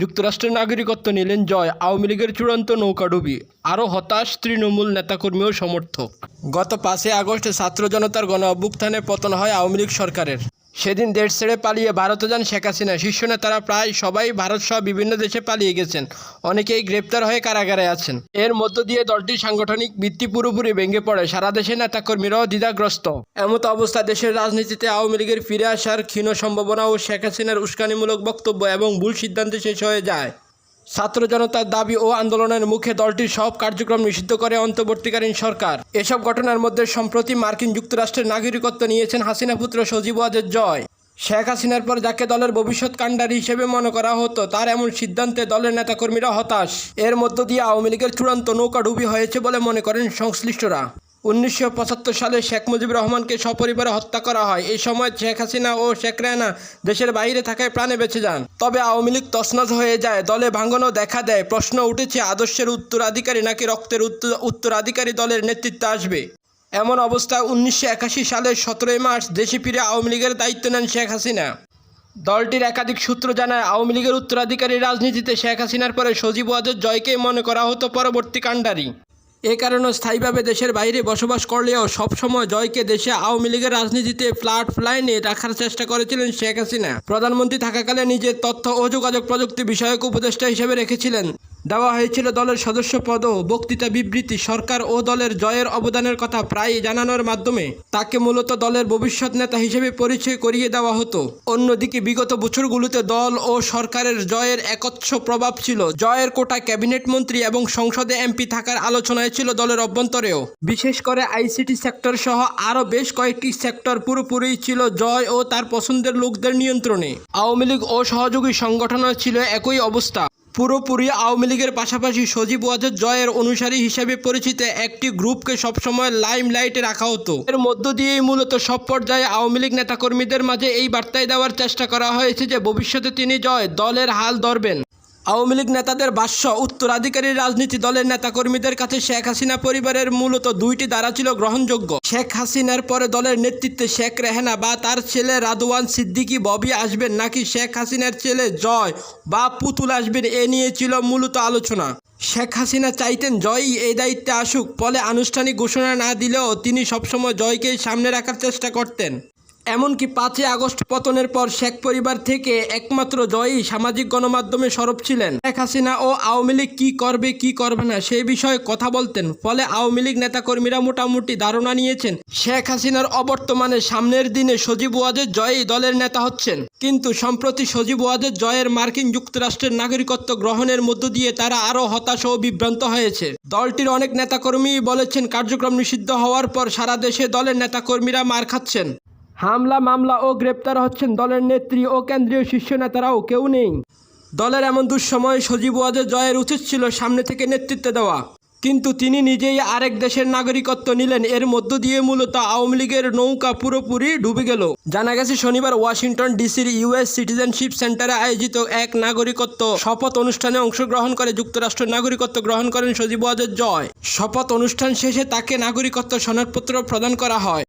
যুক্তরাষ্ট্রের নাগরিকত্ব নিলেন জয়, আওয়ামী লীগের চূড়ান্ত নৌকাডুবি, আরও হতাশ তৃণমূল নেতাকর্মী ও সমর্থক। গত 5 আগস্ট ছাত্র জনতার গণ অভ্যুত্থানে পতন হয় আওয়ামী লীগ সরকারের। সেদিন দেশ ছেড়ে পালিয়ে ভারতে যান শেখ হাসিনা। শীর্ষ নেতারা প্রায় সবাই ভারতসহ বিভিন্ন দেশে পালিয়ে গেছেন, অনেকেই গ্রেপ্তার হয়ে কারাগারে আছেন। এর মধ্য দিয়ে দলটির সাংগঠনিক ভিত্তি পুরোপুরি ভেঙে পড়ে, সারা দেশে নেতাকর্মীরাও দ্বিধাগ্রস্ত। এমত অবস্থা দেশের রাজনীতিতে আওয়ামী লীগের ফিরে আসার ক্ষীণ সম্ভাবনা ও শেখ হাসিনার উস্কানিমূলক বক্তব্য এবং ভুল সিদ্ধান্তে শেষ হয়ে যায়। ছাত্র জনতার দাবি ও আন্দোলনের মুখে দলটির সব কার্যক্রম নিষিদ্ধ করে অন্তর্বর্তীকালীন সরকার। এসব ঘটনার মধ্যে সম্প্রতি মার্কিন যুক্তরাষ্ট্রের নাগরিকত্ব নিয়েছেন হাসিনা পুত্র সজীব ওয়াজেদ জয়। শেখ হাসিনার পর যাকে দলের ভবিষ্যৎ কাণ্ডারি হিসেবে মনে করা হতো, তার এমন সিদ্ধান্তে দলের নেতাকর্মীরা হতাশ। এর মধ্য দিয়ে আওয়ামী লীগের চূড়ান্ত নৌকাডুবি হয়েছে বলে মনে করেন সংশ্লিষ্টরা। 1975 সালে শেখ মুজিবুর রহমানকে সপরিবারে হত্যা করা হয়। এই সময় শেখ হাসিনা ও শেখ রেহানা দেশের বাইরে থাকায় প্রাণে বেঁচে যান। তবে আওয়ামী লীগ তছনছ হয়ে যায়, দলে ভাঙনও দেখা দেয়। প্রশ্ন উঠেছে, আদর্শের উত্তরাধিকারী নাকি রক্তের উত্তরাধিকারী দলের নেতৃত্বে আসবে। এমন অবস্থায় 1981 সালের 17 মার্চ দেশে ফিরে আওয়ামী লীগের দায়িত্ব নেন শেখ হাসিনা। দলটির একাধিক সূত্র জানায়, আওয়ামী লীগের উত্তরাধিকারী রাজনীতিতে শেখ হাসিনার পরে সজীব ওয়াজেদ জয়কেই মনে করা হতো পরবর্তী কাণ্ডারি। এ কারণে স্থায়ীভাবে দেশের বাইরে বসবাস করলেও সবসময় জয়কে দেশে আওয়ামী লীগের রাজনীতিতে লাইনে রাখার চেষ্টা করেছিলেন শেখ হাসিনা। প্রধানমন্ত্রী থাকাকালে নিজের তথ্য ও যোগাযোগ প্রযুক্তি বিষয়ক উপদেষ্টা হিসেবে রেখেছিলেন। দেওয়া হয়েছিল দলের সদস্য পদ, বক্তৃতা, বিবৃতি। সরকার ও দলের জয়ের অবদানের কথা প্রায়ই জানানোর মাধ্যমে তাকে মূলত দলের ভবিষ্যৎ নেতা হিসেবে পরিচয় করিয়ে দেওয়া হতো। অন্যদিকে বিগত বছরগুলোতে দল ও সরকারের জয়ের একচ্ছ প্রভাব ছিল। জয়ের কোটা ক্যাবিনেট মন্ত্রী এবং সংসদে এমপি থাকার আলোচনায় ছিল দলের অভ্যন্তরেও। বিশেষ করে আইসিটি সেক্টর সহ আরও বেশ কয়েকটি সেক্টর পুরোপুরি ছিল জয় ও তার পছন্দের লোকদের নিয়ন্ত্রণে। আওয়ামী লীগ ও সহযোগী সংগঠনের ছিল একই অবস্থা। পুরোপুরি আওয়ামী লীগের পাশাপাশি সজীব ওয়াজেদ জয়ের অনুসারী হিসেবে পরিচিত একটি গ্রুপকে সবসময় লাইমলাইটে রাখা হতো। এর মধ্য দিয়েই মূলত সব পর্যায়ে আওয়ামী লীগ নেতাকর্মীদের মাঝে এই বার্তায় দেওয়ার চেষ্টা করা হয়েছে যে ভবিষ্যতে তিনি জয় দলের হাল ধরবেন। আওয়ামী লীগ নেতাদের ভাষ্য, উত্তরাধিকারী রাজনীতি দলের নেতাকর্মীদের কাছে শেখ হাসিনা পরিবারের মূলত দুইটি ধারা ছিল গ্রহণযোগ্য। শেখ হাসিনার পরে দলের নেতৃত্বে শেখ রেহানা বা তার ছেলে রাদওয়ান সিদ্দিকী ববি আসবেন, নাকি শেখ হাসিনার ছেলে জয় বা পুতুল আসবেন, এ নিয়ে ছিল মূলত আলোচনা। শেখ হাসিনা চাইতেন জয়ই এই দায়িত্বে আসুক, ফলে আনুষ্ঠানিক ঘোষণা না দিলেও তিনি সবসময় জয়কেই সামনে রাখার চেষ্টা করতেন। এমনকি 5 আগস্ট পতনের পর শেখ পরিবার থেকে একমাত্র জয়ই সামাজিক গণমাধ্যমে সরব ছিলেন। শেখ হাসিনা ও আওয়ামী লীগ কী করবে কী করবে না সেই বিষয়ে কথা বলতেন। ফলে আওয়ামী লীগ নেতাকর্মীরা মোটামুটি ধারণা নিয়েছেন শেখ হাসিনার অবর্তমানে সামনের দিনে সজীব ওয়াজেদ জয়ই দলের নেতা হচ্ছেন। কিন্তু সম্প্রতি সজীব ওয়াজেদ জয়ের মার্কিন যুক্তরাষ্ট্রের নাগরিকত্ব গ্রহণের মধ্য দিয়ে তারা আরও হতাশ ও বিভ্রান্ত হয়েছে। দলটির অনেক নেতাকর্মী বলেছেন, কার্যক্রম নিষিদ্ধ হওয়ার পর সারা দেশে দলের নেতাকর্মীরা মার খাচ্ছেন। হামলা, মামলা ও গ্রেপ্তার হচ্ছেন। দলের নেত্রী ও কেন্দ্রীয় শীর্ষ নেতারাও কেউ নেই। দলের এমন দুঃসময়ে সজীব ওয়াজেদ জয়ের উচিত ছিল সামনে থেকে নেতৃত্ব দেওয়া, কিন্তু তিনি নিজেই আরেক দেশের নাগরিকত্ব নিলেন। এর মধ্য দিয়ে মূলত আওয়ামী লীগের নৌকা পুরোপুরি ডুবে গেল। জানা গেছে, শনিবার ওয়াশিংটন ডিসির ইউএস সিটিজেনশিপ সেন্টারে আয়োজিত এক নাগরিকত্ব শপথ অনুষ্ঠানে অংশগ্রহণ করে যুক্তরাষ্ট্রের নাগরিকত্ব গ্রহণ করেন সজীব ওয়াজেদ জয়। শপথ অনুষ্ঠান শেষে তাকে নাগরিকত্ব সনদপত্র প্রদান করা হয়।